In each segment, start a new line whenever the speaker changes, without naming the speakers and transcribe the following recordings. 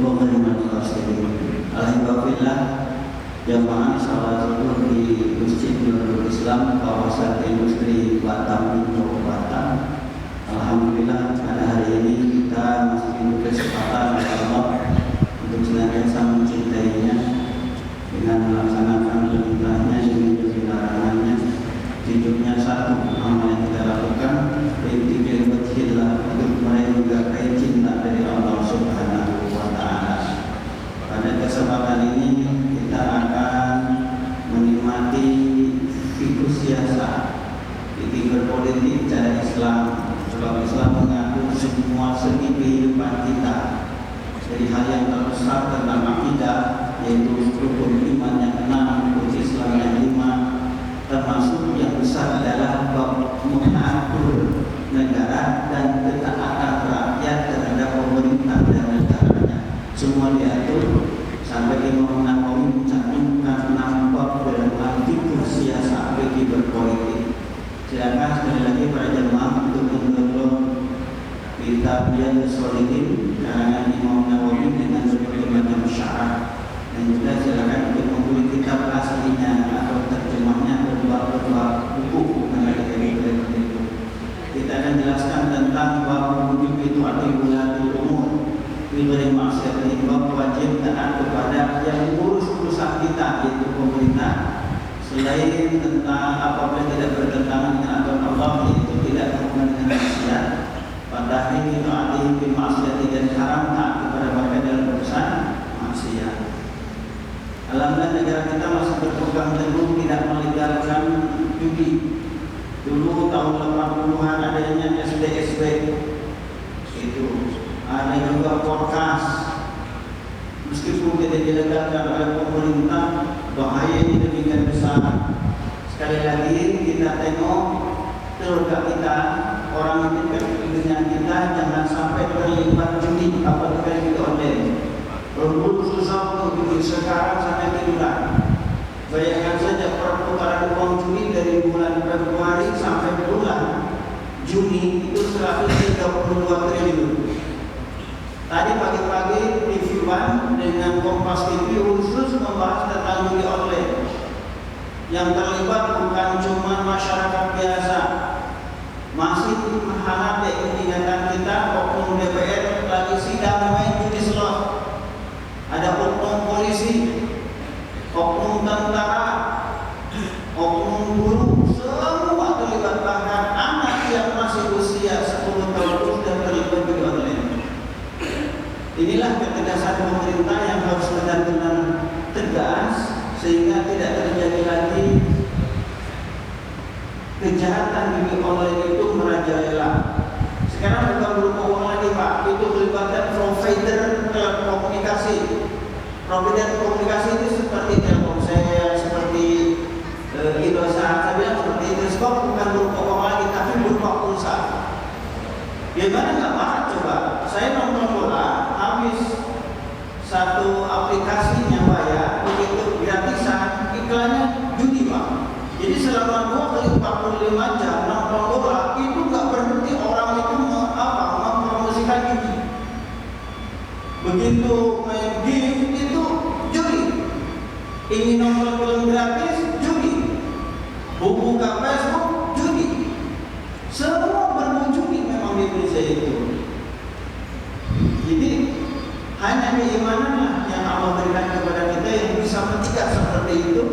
wa ghanimal khasirin. Alhamdulillah jamaah salat zuhur di Masjid Nurul Islam kawasan industri Batam Bintang Batam. Alhamdulillah pada hari ini kita masih diberi kesempatan oleh Allah untuk senantiasa mencintainya dengan melaksanakan perintahnya dengan menjauhi larangannya. Hidupnya satu amal yang kita lakukan intinya wajhillah untuk meraih menggapai cinta dari Allah Subhanahu wa Ta'ala. Pada kesempatan ini kita akan menikmati fikih siasa, fikih berpolitik cara Islam. Sebab Islam mengatur semua segi kehidupan kita, dari hal yang terbesar tentang akidah, yaitu rukun iman yang 6, rukun Islam yang 5, termasuk yang besar adalah bab mengatur negara dan ketaatan rakyat terhadap pemerintah dan negaranya. Semua diatur sampai Imam Nawawi mencantumkan 6 bab dalam fikih siasa, fikih berpolitik. Silakan sekali lagi para jemaah untuk mendownload kitab Riyadhus Shalihin karangan Imam Nawawi dengan berbagai macam syarat, dan juga silakan untuk membeli kitab aslinya atau terjemahnya beberapa buku mengenai itu. Kita akan jelaskan tentang bahwa wujud itu adalah wulatul umur, diberi maksiat ini, bahwa wajib taat kepada yang mengurus urusan kita, yaitu pemerintah. Selain tentang apabila tidak bertentangan dengan aturan Allah, yaitu tidak berhubungan dengan maksiat, pada ini taati bil maksiat dan haram taat kepada mereka dalam urusan maksiat. Alhamdulillah negara kita masih berpegang teguh tidak melegalkan judi. Dulu tahun 80-an adanya SDSB, itu ada juga podcast. Meskipun tidak dilegalkan oleh pemerintah, bahayanya demikian besar. Sekali lagi kita tengok keluarga kita, orang yang dengan kita jangan sampai terlibat judi, apalagi judi online. Berburu susah untuk judi sekarang sampai bulan. Bayangkan saja perputaran uang judi dari bulan Februari sampai bulan Juni itu 132 triliun. Tadi pagi-pagi TV One dengan Kompas TV khusus membahas tentang judi online. Yang terlibat bukan cuma masyarakat biasa, masih menghadapi ingatan kita. Oknum DPR lagi sidang main judi slot, ada oknum polisi, oknum tentara, oknum guru, semua terlibat, bahkan anak yang masih usia 10 tahun sudah terlibat judi online. Inilah ketegasan pemerintah yang harus benar-benar tegas sehingga tidak terjadi lagi kejahatan judi online itu merajalela. Sekarang bukan berupa uang lagi, Pak, itu melibatkan provider telekomunikasi. Provider komunikasi itu seperti Telkomsel, seperti Indosat, saya bilang seperti itu. Sebab bukan berupa uang lagi, tapi berupa pulsa. Gimana nggak marah coba? Saya nonton bola, habis satu aplikasinya bayar, begitu gratisan, iklannya judi, Pak. Jadi selama 2 kali 45 jam nonton bola itu nggak berhenti orang itu mempromosikan judi. Begitu main game itu judi, ingin nonton film gratis judi, buka Facebook judi, semua berbau judi memang di Indonesia itu. Jadi hanya keimananlah yang Allah berikan kepada kita yang bisa mencegah seperti itu.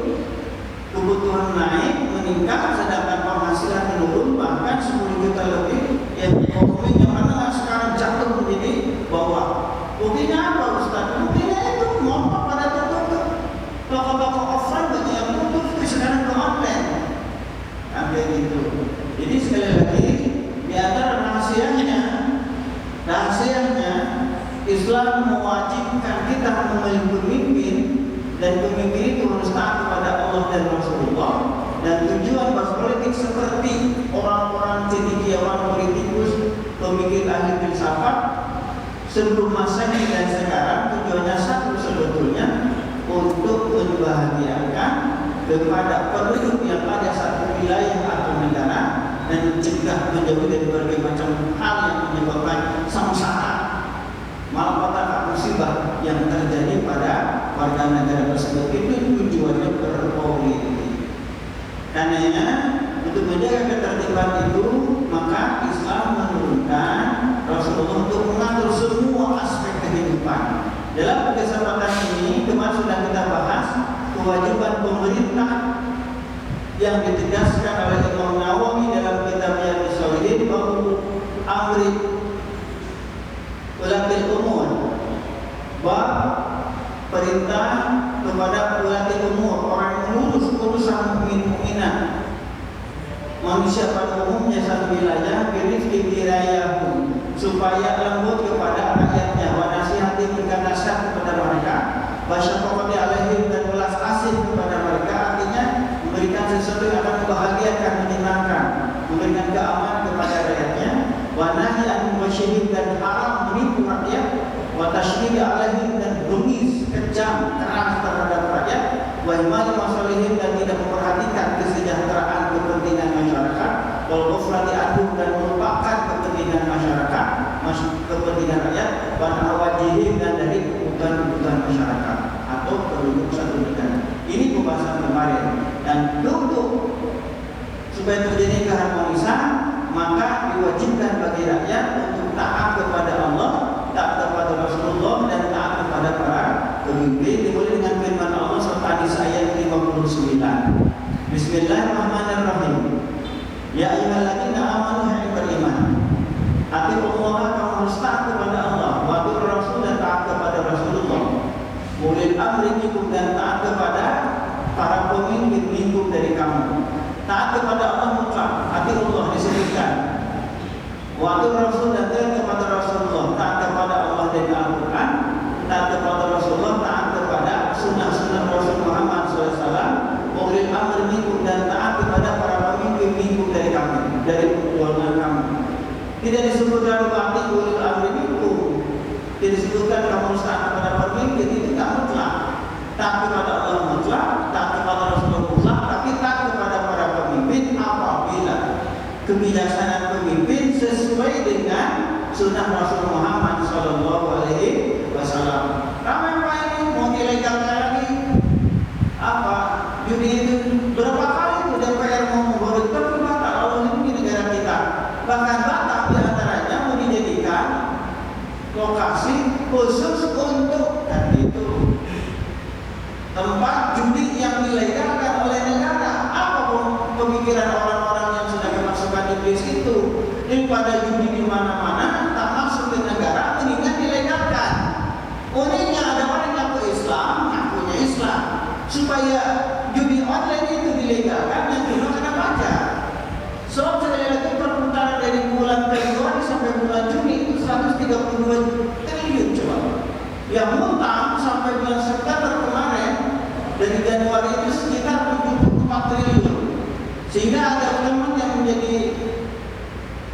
Kebutuhan naik, meningkat, sedangkan penghasilan menurun, bahkan 10 juta lebih. Yang ekonominya mana sekarang jatuh menjadi bawah. Buktinya apa, Ustaz? Buktinya itu motor pada tertutup, toko-toko offline banyak yang tutup, sekarang ke online. Sampai gitu. Jadi sekali lagi, di antara rahasianya Islam mewajibkan kita memilih pemimpin, dan pemimpin itu harus taat kepada Allah dan Rasulullah. Dan tujuan berpolitik seperti orang-orang cendekiawan politikus, pemikir ahli filsafat sebelum masa ini dan sekarang, tujuannya satu sebetulnya, untuk membahagiakan kepada penduduk yang ada satu wilayah atau negara dan mencegah menjauhi dari berbagai macam hal yang menyebabkan samsara, malapetaka, musibah yang terjadi pada warga negara tersebut itu tujuannya berpolitik. Karenanya untuk menjaga ketertiban itu maka Islam menurunkan Rasulullah untuk mengatur semua aspek kehidupan. Dalam kesempatan ini kemarin sudah kita bahas kewajiban pemerintah yang ditegaskan oleh Imam Nawawi dalam kitabnya As-Shalihin bahwa amri ulatil umur, bab perintah kepada ulatil umur, orang yang mengurus urusan mukminah manusia pada umumnya satu wilayah birifki dirayahu, supaya lembut kepada rakyatnya, wa nasihati berikan nasihat kepada mereka, wasyafaqati alaihim dan belas asih kepada mereka, artinya memberikan sesuatu yang akan membahagiakan, menyenangkan, memberikan keamanan kepada rakyatnya, wa nahi an musyrik dan haram menipu rakyat, wa tasydid alaihim dan bengis kejam keras terhadap rakyat, wa himali masalihim dan tidak memperhatikan kesejahteraan kepentingan masyarakat, wal ghufrati anhum dan melupakan kepentingan masyarakat, kepentingan rakyat, wa awajihim dan dari kebutuhan masyarakat atau penduduk satu negara. Ini pembahasan kemarin. Dan untuk supaya terjadi keharmonisan maka diwajibkan bagi rakyat untuk taat kepada Allah, taat kepada Rasulullah dan taat kepada para pemimpin. Dimulai dengan firman Allah surah Hadis ayat 59. Bismillahirrahmanirrahim. Ya ayyuhalladzina amanu hai beriman. Atiiullah, kamu harus taat kepada Allah, wa atiiur Rasul dan taat kepada Rasulullah. Ulil amri minkum dan taat kepada para pemimpin minkum dari kamu. Taat kepada Allah mutlak, atiiullah disebutkan. Wa atiiur Rasul dan taat kepada Rasulullah, taat kepada Allah dan Al-Qur'an, taat kepada Rasulullah, taat kepada sunnah-sunnah Rasul Muhammad SAW. Ulil amri minkum dan taat kepada para pemimpin minkum dari kami, dari golongan kamu. Tidak disebutkan berarti ulil amri minkum, tidak disebutkan kamu harus taat kepada pemimpin, itu tidak mutlak. Taat kepada Allah mutlak, taat kepada Rasulullah mutlak, tapi taat kepada para pemimpin apabila kebijaksanaan pemimpin sesuai dengan sunnah Rasul Muhammad SAW. Ramai Pak ini mau dilegalkan lagi apa judi itu, berapa kali itu DPR mau membuat tapi batal. Allah ini negara kita, bahkan Batam diantaranya mau dijadikan lokasi khusus untuk dan itu tempat judi yang dilegalkan oleh negara. Apa pemikiran orang-orang yang sudah kemasukan iblis itu? Daripada judi di mana-mana tak masuk ke negara, mendingan dilegalkan. Uniknya ada orang yang ke Islam, ngakunya Islam, supaya judi online itu dilegalkan yang kedua kena pajak. Sebab saya lihat perputaran dari bulan Februari sampai bulan Juni itu 132 triliun coba. Yang utang sampai bulan September kemarin dari Januari itu sekitar 74 triliun. Sehingga ada teman yang menjadi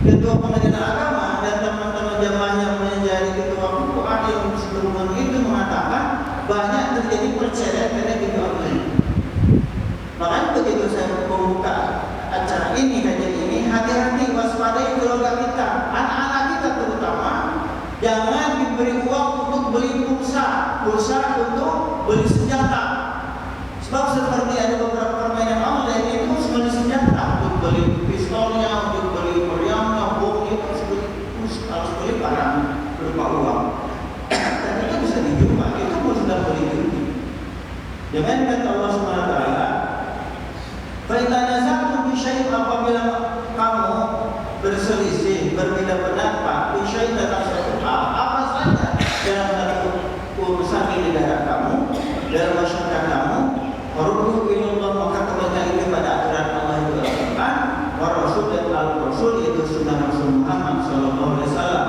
ketua pengadilan agama dan teman-teman jamaah yang menjadi ketua Quran yang sebelumnya itu mengatakan banyak terjadi perceraian karena judi online. Makanya begitu saya membuka acara ini, kajian ini, hati-hati waspadai keluarga kita, anak-anak kita terutama, jangan diberi uang untuk beli pulsa untuk beli senjata. Sebab seperti ada beberapa permainan online itu harus beli senjata, untuk beli pistolnya, untuk beli meriamnya, bomnya, harus beli barang berupa uang. Dan itu bisa dijual, itu pun sudah beli judi. Jangan kata Allah SWT, Faitanaza'tum fi syai' apabila kamu berselisih, berbeda pendapat, fi syai' tentang suatu hal, apa saja dalam satu urusan di negara kamu, dalam masyarakat kamu, waruddu ilallah, maka kembalikan itu pada aturan Allah itu Al-Quran, wa Rasul dan Al-Rasul itu sunnah Rasul Muhammad SAW.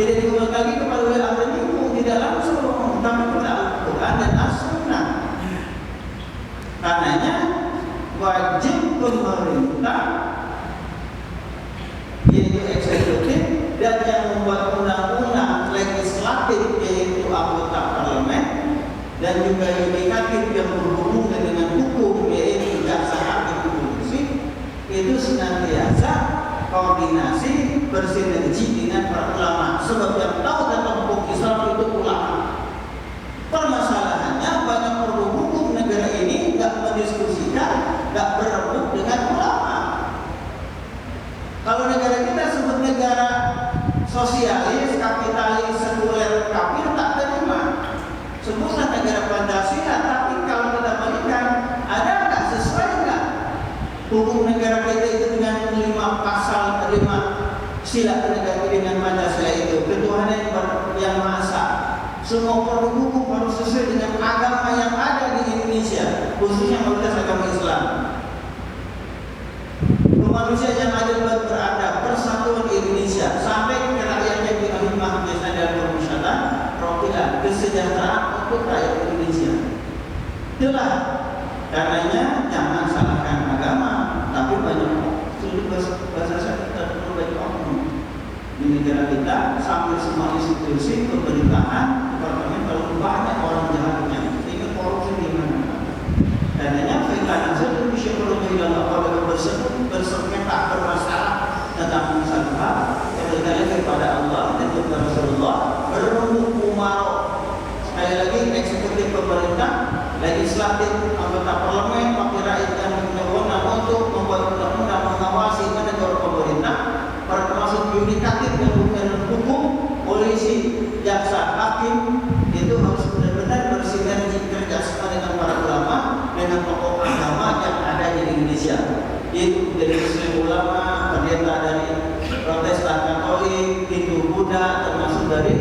Tidak dikembalikan lagi kepada ulil amri minkum, tidak langsung, tapi kepada Al-Quran dan As-Sunnah. Karenanya wajib pemerintah yaitu eksekutif dan yang membuat undang-undang legislatif yaitu anggota parlemen dan juga yudikatif yang berhubungan dengan hukum yaitu jaksa hakim polisi itu senantiasa koordinasi bersinergi dengan para ulama. Sebab yang tahu tentang hukum Islam itu ulama. Kalau negara kita sebut negara sosialis, kapitalis, sekuler, kafir tak terima. Sebutlah negara Pancasila, tapi kalau kita balikan, ada nggak sesuai nggak hukum negara kita itu dengan 5 pasal 5 sila negara dengan Pancasila itu, ketuhanan yang Maha Esa. Semua produk hukum harus sesuai dengan agama yang ada di Indonesia, khususnya mayoritas agama Islam. Kemanusiaan yang adil dan beradab, persatuan Indonesia, sampai ke rakyat yang berhimah biasa dalam permusyatan, rokilah kesejahteraan untuk rakyat Indonesia. Itulah karenanya jangan salahkan agama, tapi banyak sudut bahasa saya terlalu banyak oknum di negara kita. Sampai semua institusi pemerintahan, departemen terlalu banyak orang jahatnya, sehingga korupsi di mana. Karenanya firman Nazar itu syukurullah kalau bersengketa bermasalah tentang masalah hal, kembalikan kepada Allah dan kepada Rasulullah, berunduk umaro. Sekali lagi, eksekutif pemerintah, legislatif, anggota parlemen, wakil rakyat yang punya wewenang untuk membuat undang-undang mengawasi menegur pemerintah, termasuk yudikatif dan hukum, polisi, jaksa, hakim, itu harus benar-benar bersinergi kerjasama dengan para ulama, dengan tokoh agama yang ada di Indonesia. Itu dari Muslim ulama, pendeta dari Protestan Katolik, Hindu, Buddha, termasuk dari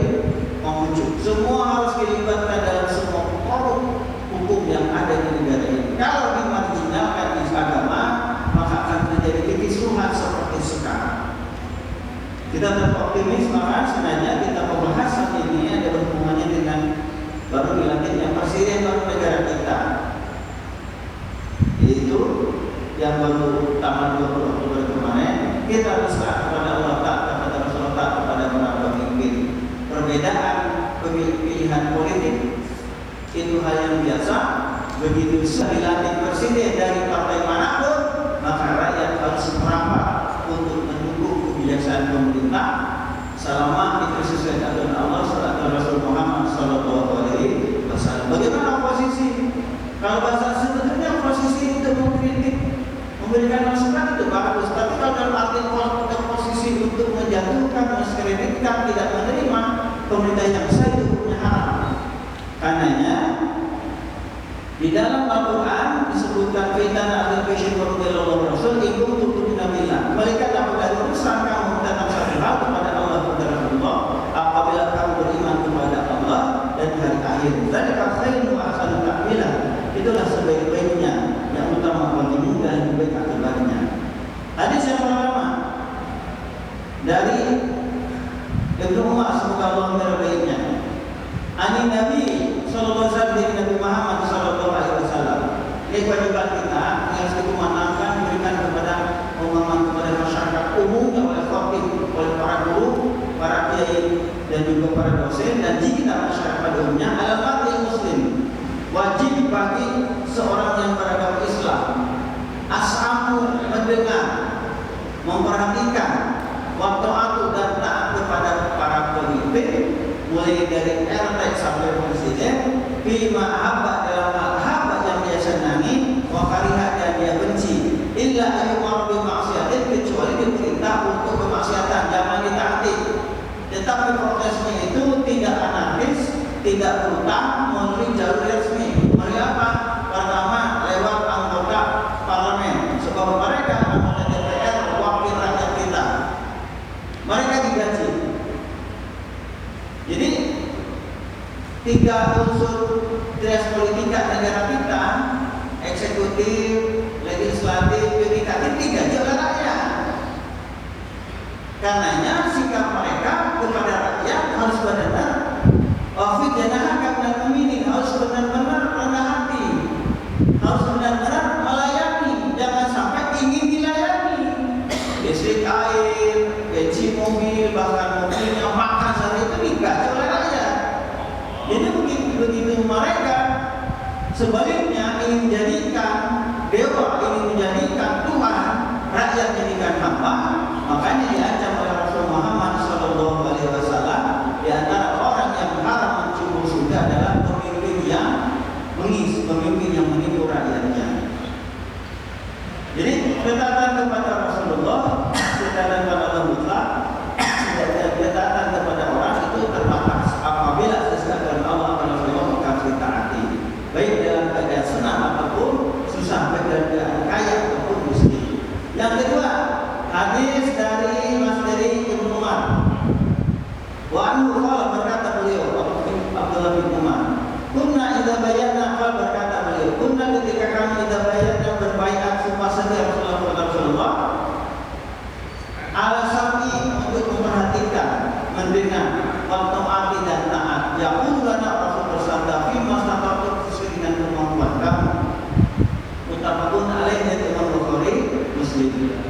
Konghucu. Semua harus dilibatkan dalam semua produk hukum yang ada di negara ini. Kalau dimarginalkan di agama, maka akan terjadi kekisruhan seperti sekarang. Kita tetap optimis, maka sebenarnya kita pembahasan ini ada hubungannya dengan baru dilantiknya presiden baru negara kita. Itu yang baru tanggal 20 Oktober kemarin. Kita harus taat kepada Allah, taat kepada Rasulullah, taat kepada para pemimpin. Perbedaan pilihan politik itu hal yang biasa. Begitu dilantik presiden dari partai manapun, maka rakyat harus merapat untuk mendukung kebijaksanaan pemerintah selama itu sesuai aturan Allah dan Rasul Muhammad Sallallahu Alaihi Wasallam. Bagaimana oposisi? Kalau bahasa sebetulnya oposisi itu mengkritik, memberikan masukan itu bagus. Tapi kalau dalam arti oposisi untuk menjatuhkan, mendiskreditkan, tidak menerima pemerintah yang sah, itu hukumnya haram. Karenanya di dalam Al-Quran disebutkan fitnah dan fashion Allah Rasul itu untuk nabilah. Malaikat apabila berusaha kamu datang satu hal kepada Allah kepada Rasulullah, apabila kamu beriman kepada Allah dan hari akhir. Dzalika khairun wa ahsanu ta'wila. Itulah sebaik-baiknya yang utama bagimu dan lebih baik akibatnya. Hadis yang pertama dari Ibnu Umar, semoga Allah meridainya. Ani Nabi sallallahu alaihi wasallam, dari Nabi Muhammad sallallahu alaihi wasallam. Ini kewajiban kita yang harus dikumandangkan, berikan kepada pemahaman kepada masyarakat umum, oleh khatib, oleh para guru, para kiai dan juga para dosen, dan jika masyarakat pada umumnya alamat muslim. Wajib bagi seorang yang beragama Islam as'amu mendengar, memperhatikan, waktu atu dan taat kepada para pemimpin, mulai dari RT sampai presiden, bima ahabba dalam hal yang dia senangi, wa kariha dan dia benci, illa ayyumar bi maksiatin, kecuali diperintah untuk kemaksiatan jangan ditaati. Tetapi prosesnya itu tidak anarkis, tidak brutal, melalui jalur resmi. Melalui apa? Pertama, lewat anggota parlemen. Sebab mereka anggota DPR, wakil rakyat kita. Mereka digaji. Jadi 3 unsur trias politika negara kita, eksekutif, legislatif, yudikatif, digaji oleh rakyat. Karenanya sikap mereka kepada rakyat harus benar-benar wafid janahakam dan memilih, harus benar-benar rendah hati, harus benar-benar melayani, jangan sampai ingin dilayani. Listrik, air, bensin mobil, bahkan mobilnya makan sehari itu digaji oleh rakyat. Jadi begitu mereka sebaliknya ingin menjadikan dewa, ingin menjadikan Tuhan, rakyat jadikan hamba, makanya diancam oleh Rasul Muhammad Sallallahu Alaihi Wasallam. Di antara orang yang haram mencubur surga adalah pemimpin yang mengis, pemimpin yang menipu rakyatnya. Jadi ketatan kepada Rasulullah kesadaran pada Allah mutlak dan datang kepada orang itu terbatas. Apabila kesadaran Allah akan Rasulullah maka harus ditaati, baik dalam keadaan senang ataupun susah, baik dalam keadaan kaya ataupun miskin. Yang kedua, hadis dari Masdari Ibnu Umar. Wa anhu qala, berkata beliau Abdullah bin Umar, kunna idza bayyana, qala, berkata beliau, kunna ketika kami idza bayyana berbaiat sumpah setia Rasulullah ala